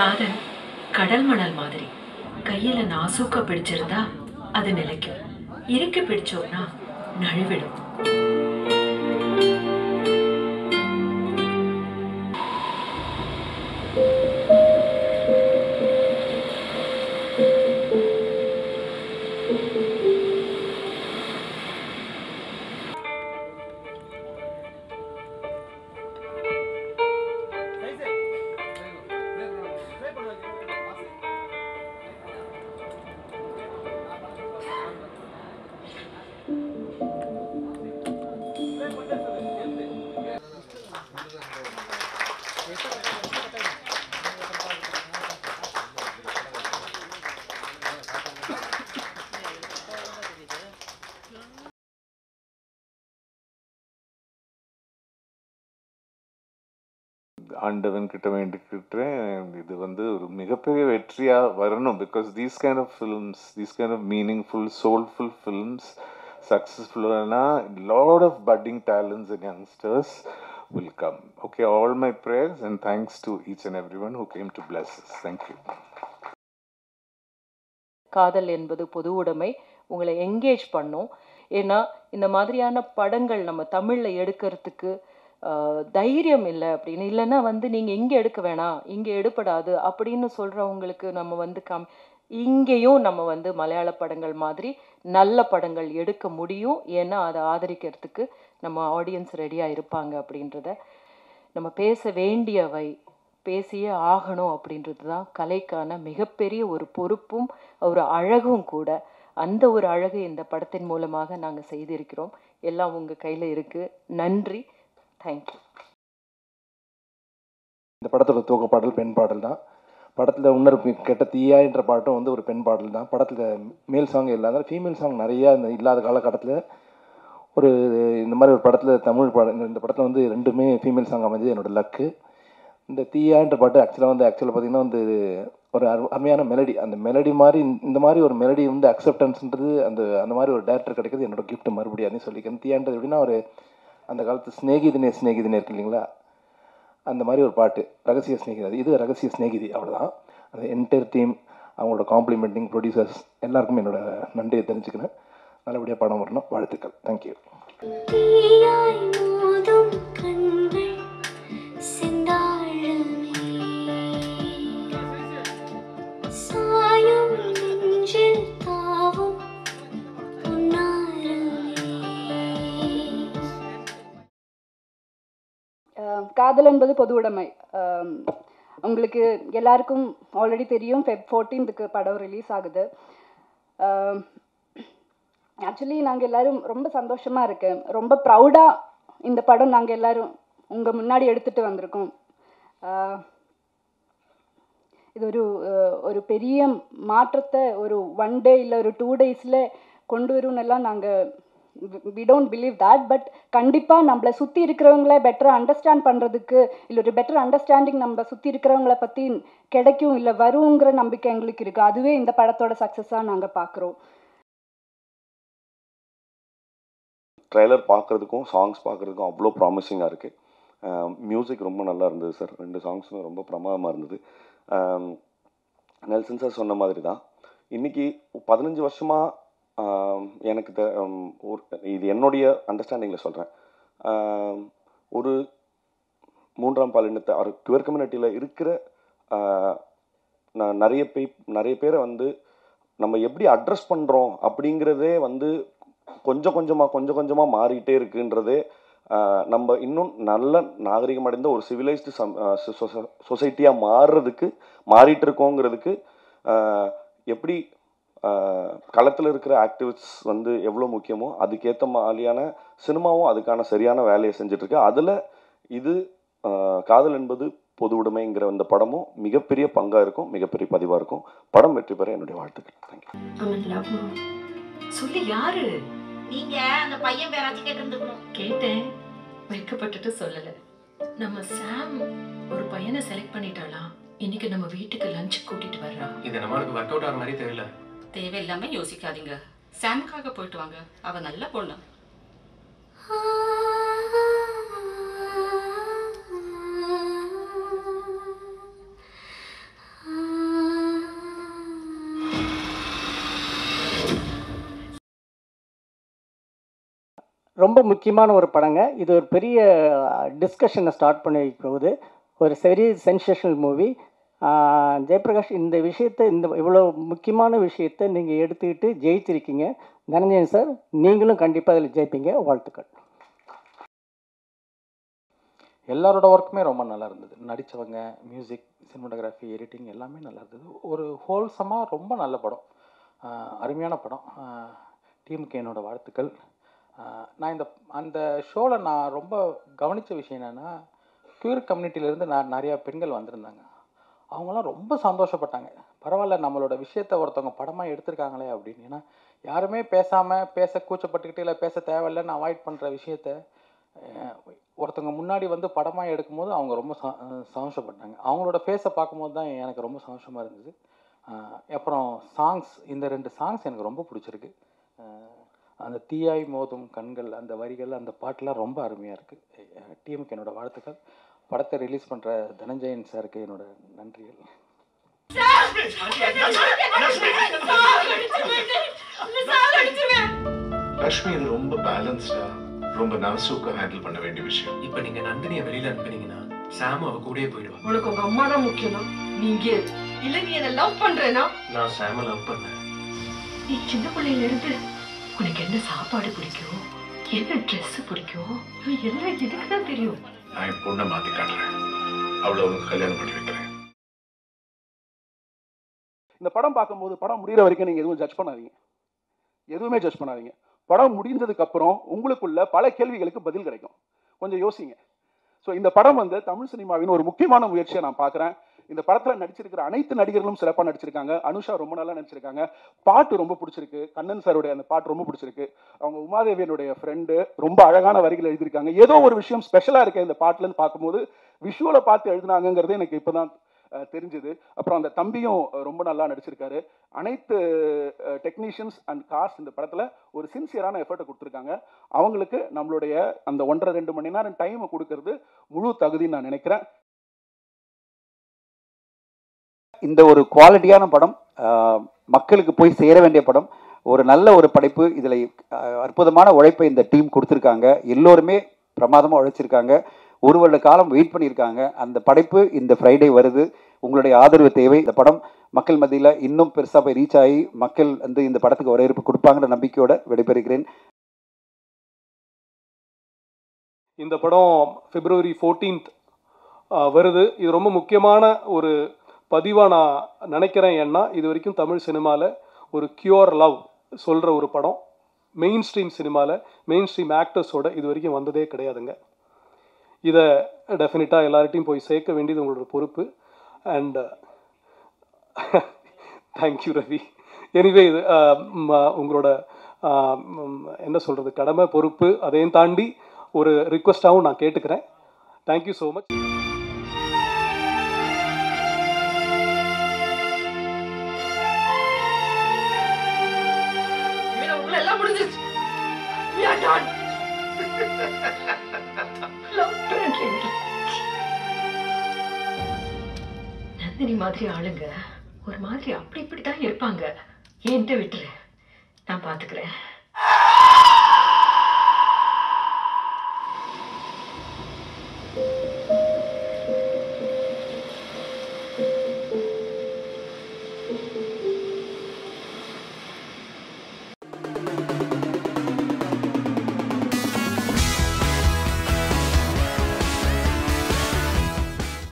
காதல் கடல் மணல் மாதிரி கையில நாசூக்கா பிடிச்சிருந்தா அது நிலைக்கும், இறுக்கி பிடிச்சோம்னா நழுவிடும். ஆண்டவன் கிட்ட வேண்டிக்கிட்டேன் இது வந்து ஒரு மிகப்பெரிய வெற்றியாக வரணும். Because these kind of films, these kind of meaningful soulful films சக்ஸஸ்ஃபுல்லானா lot of budding talents and youngsters will come. Okay, all my prayers and thanks to each and everyone who came to bless us. Thank you. காதல் என்பது பொது உடைமை, உங்களை engage பண்ணும். ஏன்னா இந்த மாதிரியான படங்கள் நம்ம தமிழில் எடுக்கிறதுக்கு தைரியம் இல்லை அப்படின்னு, இல்லைன்னா வந்து நீங்கள் இங்கே எடுக்க வேணாம், இங்கே எடுப்படாது அப்படின்னு சொல்கிறவங்களுக்கு நம்ம வந்து இங்கேயும் நம்ம வந்து மலையாள படங்கள் மாதிரி நல்ல படங்கள் எடுக்க முடியும். ஏன்னா அதை ஆதரிக்கிறதுக்கு நம்ம ஆடியன்ஸ் ரெடியாக இருப்பாங்க அப்படின்றத நம்ம பேச வேண்டியவை பேசியே ஆகணும். அப்படின்றது தான் கலைக்கான மிகப்பெரிய ஒரு பொறுப்பும் ஒரு அழகும் கூட. அந்த ஒரு அழகு இந்த படத்தின் மூலமாக நாங்கள் செய்திருக்கிறோம். எல்லாம் உங்கள் கையில் இருக்குது. நன்றி, தேங்க்யூ. இந்த படத்தோட துவக்க பாடல் பெண் பாடல் தான். படத்தில் உணர்வு கெட்ட தீயா என்ற பாட்டும் வந்து ஒரு பெண் பாடல் தான். படத்தில் மேல் சாங் இல்லாத ஃபீமேல் சாங் நிறையா இல்லாத காலகட்டத்தில் ஒரு இந்த மாதிரி ஒரு படத்தில் தமிழ் பாடம் இந்த படத்தில் வந்து ரெண்டுமே ஃபீமேல் சாங் அமைஞ்சது என்னோடய லக்கு. இந்த தீயான்ற பாட்டு ஆக்சுவலாக பார்த்திங்கன்னா வந்து ஒரு அருமையான மெலடி. அந்த மெலடி மாதிரி இந்த மாதிரி ஒரு மெலடி வந்து அக்செப்டன்ஸ்ன்றது அந்த மாதிரி ஒரு டேரக்டர் கிடைக்கிறது என்னோடய கிஃப்ட் மறுபடியும் அதையும் சொல்லிக்கிறேன். தீயான்றது எப்படின்னா ஒரு அந்த காலத்து ஸ்நேகிதினே இருக்கு இல்லைங்களா, அந்த மாதிரி ஒரு பாட்டு ரகசிய ஸ்நேகிதி. இது ரகசிய ஸ்நேகிதி, அவ்வளோதான். அந்த என்டையர் டீம், அவங்களோட காம்ப்ளிமெண்டிங் ப்ரொடியூசர்ஸ் எல்லாருக்குமே என்னோடய நன்றியை தெரிஞ்சுக்கிறேன். நல்லபடியாக படம் வரணும். வாழ்த்துக்கள். தேங்க்யூ. காதல் என்பது பொது உடைமை. உங்களுக்கு எல்லாருக்கும் ஆல்ரெடி தெரியும், Feb 14க்கு படம் ரிலீஸ் ஆகுது. ஆக்சுவலி நாங்கள் எல்லோரும் ரொம்ப சந்தோஷமாக இருக்கேன், ரொம்ப ப்ரௌடாக இந்த படம் நாங்கள் எல்லோரும் உங்கள் முன்னாடி எடுத்துகிட்டு வந்திருக்கோம். இது ஒரு பெரிய மாற்றத்தை ஒரு 1 day இல்லை ஒரு 2 days கொண்டு வரும்னெல்லாம் நாங்கள் we don't believe that, but கண்டிப்பாக நம்மளை சுற்றி இருக்கிறவங்கள பெட்டராக அண்டர்ஸ்டாண்ட் பண்ணுறதுக்கு இல்லை ஒரு பெட்டர் அண்டர்ஸ்டாண்டிங் நம்ம சுற்றி இருக்கிறவங்கள பற்றி கிடைக்கும் இல்லை வருங்கிற நம்பிக்கை எங்களுக்கு இருக்குது. அதுவே இந்த படத்தோட சக்ஸஸாக நாங்கள் பார்க்குறோம். ட்ரெய்லர் பார்க்குறதுக்கும் சாங்ஸ் பார்க்குறதுக்கும் அவ்வளோ ப்ராமிசிங்காக இருக்குது. மியூசிக் ரொம்ப நல்லா இருந்தது சார். 2 சாங்ஸுமே ரொம்ப பிரமாதமாக இருந்தது. நெல்சன் சார் சொன்ன மாதிரி தான் இன்றைக்கி 15 வருஷமாக எனக்கு இது என்னுடைய அண்டர்ஸ்டாண்டிங்கில் சொல்கிறேன். ஒரு 3ஆம் பாலினத்தை குவர் கம்யூனிட்டியில் இருக்கிற நிறைய பேரை வந்து நம்ம எப்படி அட்ரஸ் பண்ணுறோம் அப்படிங்கிறதே வந்து கொஞ்சம் கொஞ்சமாக மாறிக்கிட்டே இருக்குன்றதே நம்ம இன்னும் நல்ல நாகரிகம் அடைந்த ஒரு சிவிலைஸ்டு சொசைட்டியாக மாறிட்டு இருக்கோங்கிறதுக்கு எப்படி களத்தில் இருக்கிற ஆக்டிவிஸ்ட் வந்து எவ்வளோ முக்கியமோ அதுக்கேற்ற மாதிரியான சினிமாவும் அதுக்கான சரியான வேலையை செஞ்சிட்ருக்கு. அதில் இது காதல் என்பது பொது உடைமைங்கிற இந்த படமும் மிகப்பெரிய பங்காக இருக்கும், மிகப்பெரிய பதிவாக இருக்கும். படம் வெற்றி பெற என்னுடைய வாழ்த்துக்கள். தேங்க்யூ. சொல்லி யாரு நீங்க? அந்த பையன் பேராச்சும் கேட்டிருந்துக்கணும். கேட்டேன், வைக்கப்பட்டுட்டு சொல்லலை. நம்ம சாம் ஒரு பையனை செலக்ட் பண்ணிட்டாலாம். இன்னைக்கு நம்ம வீட்டுக்கு லஞ்ச் கூட்டிட்டு வர்றா. இது நம்மளுக்கு ஒர்க் அவுட் ஆகிற மாதிரி தெரியல. தேவையில்லாம யோசிக்காதீங்க. சாமுக்காக போயிட்டு வாங்க, அவ நல்ல பொண்ணு. ரொம்ப முக்கியமான ஒரு படங்க. இது ஒரு பெரிய டிஸ்கஷனை ஸ்டார்ட் பண்ணி போகுது. ஒரு வெரி சென்சேஷனல் மூவி. ஜெயபிரகாஷ், இந்த விஷயத்தை, இந்த இவ்வளோ முக்கியமான விஷயத்தை நீங்கள் எடுத்துக்கிட்டு ஜெயிச்சிருக்கீங்க. தனஞ்சயன் சார், நீங்களும் கண்டிப்பாக அதில் ஜெயிப்பீங்க. வாழ்த்துக்கள். எல்லாரோட ஒர்க்குமே ரொம்ப நல்லா இருந்தது. நடித்தவங்க, மியூசிக், சினிமாட்டோகிராஃபி, எடிட்டிங் எல்லாமே நல்லா இருந்தது. ஒரு ஹோல்சமாக ரொம்ப நல்ல படம், அருமையான படம். டீமுக்கு என்னோடய வாழ்த்துக்கள். நான் அந்த ஷோவில் நான் ரொம்ப கவனித்த விஷயம் என்னென்னா, க்யூர் கம்யூனிட்டியிலேருந்து நிறையா பெண்கள் வந்திருந்தாங்க. அவங்களாம் ரொம்ப சந்தோஷப்பட்டாங்க. பரவாயில்ல, நம்மளோட விஷயத்தை ஒருத்தவங்க படமாக எடுத்திருக்காங்களே அப்படின்னு. ஏன்னா யாருமே பேச கூச்சப்பட்டுக்கிட்டு இல்லை பேச தேவையில்லைன்னு அவாய்ட் பண்ணுற விஷயத்த ஒருத்தவங்க முன்னாடி வந்து படமாக எடுக்கும்போது அவங்க ரொம்ப சந்தோஷப்பட்டாங்க. அவங்களோட ஃபேஸை பார்க்கும்போது தான் எனக்கு ரொம்ப சந்தோஷமாக இருந்தது. அப்புறம் சாங்ஸ், இந்த 2 சாங்ஸ் எனக்கு ரொம்ப பிடிச்சிருக்கு. அந்த தீயாய் மோதும் கண்கள், அந்த வரிகள், அந்த பாட்டெலாம் ரொம்ப அருமையாக இருக்குது. டீமுக்கு என்னோடய வாழ்த்துக்கள். படத்தை ரிலீஸ் பண்ணுற தனஞ்சயன் சாருக்கு என்னோட நன்றிகள். லக்ஷ்மி, இது ரொம்ப பேலன்ஸ்டா, ரொம்ப நாசூக்கா ஹேண்டில் பண்ண வேண்டிய விஷயம். இப்ப நீங்க நந்தினியை வெளியில அனுப்புனீங்கன்னா சாம் அவ கூடயே போயிடுவா. உனக்கு உங்க அம்மா தான் முக்கியம். நீங்க இல்ல, நீ என்ன லவ் பண்றேனா? நான் சாம லவ் பண்ணேன். நீ சின்ன பிள்ளையில இருந்து உனக்கு என்ன சாப்பாடு பிடிக்கும், என்ன ட்ரெஸ் பிடிக்கும், எல்லாம் எனக்கு தான் தெரியும். நான் என் பொண்ணை மாத்தி காட்டுறேன். அவளை உனக்கு கல்யாணம் பண்ணி வைக்கிறேன். இந்த படம் பார்க்கும்போது படம் முடிகிற வரைக்கும் நீங்கள் எதுவும் ஜட்ஜ் பண்ணாதீங்க. எதுவுமே ஜட்ஜ் பண்ணாதீங்க. படம் முடிந்ததுக்கு அப்புறம் உங்களுக்குள்ள பல கேள்விகளுக்கு பதில் கிடைக்கும். கொஞ்சம் யோசிங்க. ஸோ இந்த படம் வந்து தமிழ் சினிமாவின் ஒரு முக்கியமான முயற்சியை நான் பார்க்குறேன். இந்த படத்தில் நடிச்சிருக்கிற அனைத்து நடிகர்களும் சிறப்பாக நடிச்சிருக்காங்க. அனுஷா ரொம்ப நல்லா நடிச்சிருக்காங்க. பாட்டு ரொம்ப பிடிச்சிருக்கு. கண்ணன் சாருடைய அந்த பாட்டு ரொம்ப பிடிச்சிருக்கு. அவங்க உமாதேவியனுடைய ஃப்ரெண்டு ரொம்ப அழகான வரிகள் எழுதியிருக்காங்க. ஏதோ ஒரு விஷயம் ஸ்பெஷலாக இருக்கு இந்த பாட்டுலன்னு பார்க்கும்போது. விஷுவலை பார்த்து எழுதினாங்கிறது எனக்கு இப்போ தான் தெரிஞ்சுது. அப்புறம் அந்த தம்பியும் ரொம்ப நல்லா நடிச்சிருக்காரு. அனைத்து டெக்னீஷியன்ஸ் அண்ட் காஸ்ட் இந்த படத்தில் ஒரு சின்சியரான எஃபர்ட்டை கொடுத்துருக்காங்க. அவங்களுக்கு நம்மளுடைய அந்த 1.5-2 மணி நேரம் டைமை கொடுக்கறது முழு தகுதின்னு நான் நினைக்கிறேன். இந்த ஒரு குவாலிட்டியான படம், மக்களுக்கு போய் சேர வேண்டிய படம், ஒரு நல்ல ஒரு படைப்பு. இதில் அற்புதமான உழைப்பை இந்த டீம் கொடுத்துருக்காங்க. எல்லோருமே பிரமாதமாக உழைச்சிருக்காங்க. 1 வருட காலம் வெயிட் பண்ணியிருக்காங்க. அந்த படைப்பு இந்த ஃப்ரைடே வருது. உங்களுடைய ஆதரவு தேவை. இந்த படம் மக்கள் மத்தியில் இன்னும் பெருசாக போய் ரீச் ஆகி மக்கள் வந்து இந்த படத்துக்கு வரவேற்பு கொடுப்பாங்கிற நம்பிக்கையோடு விடைபெறுகிறேன். இந்த படம் February 14th வருது. இது ரொம்ப முக்கியமான ஒரு பதிவாக நான் நினைக்கிறேன். ஏன்னா இது வரைக்கும் தமிழ் சினிமாவில் ஒரு கியூர் லவ் சொல்கிற ஒரு படம் மெயின் ஸ்ட்ரீம் சினிமாவில் மெயின் ஸ்ட்ரீம் ஆக்டர்ஸோட இது வரைக்கும் வந்ததே கிடையாதுங்க. இதை டெஃபினட்டாக எல்லார்ட்டையும் போய் சேர்க்க வேண்டியது உங்களோட பொறுப்பு. And thank you Ravi. எனிவே இது உங்களோட என்ன சொல்கிறது, கடமை, பொறுப்பு, அதையும் தாண்டி ஒரு ரிக்வெஸ்ட்டாகவும் நான் கேட்டுக்கிறேன். Thank you so much. நந்தினி மாதிரி ஆளுங்க ஒரு மாதிரி அப்படி இப்படிதான் இருப்பாங்க. என்கிட்ட விட்டுரு, நான் பாத்துக்கிறேன்.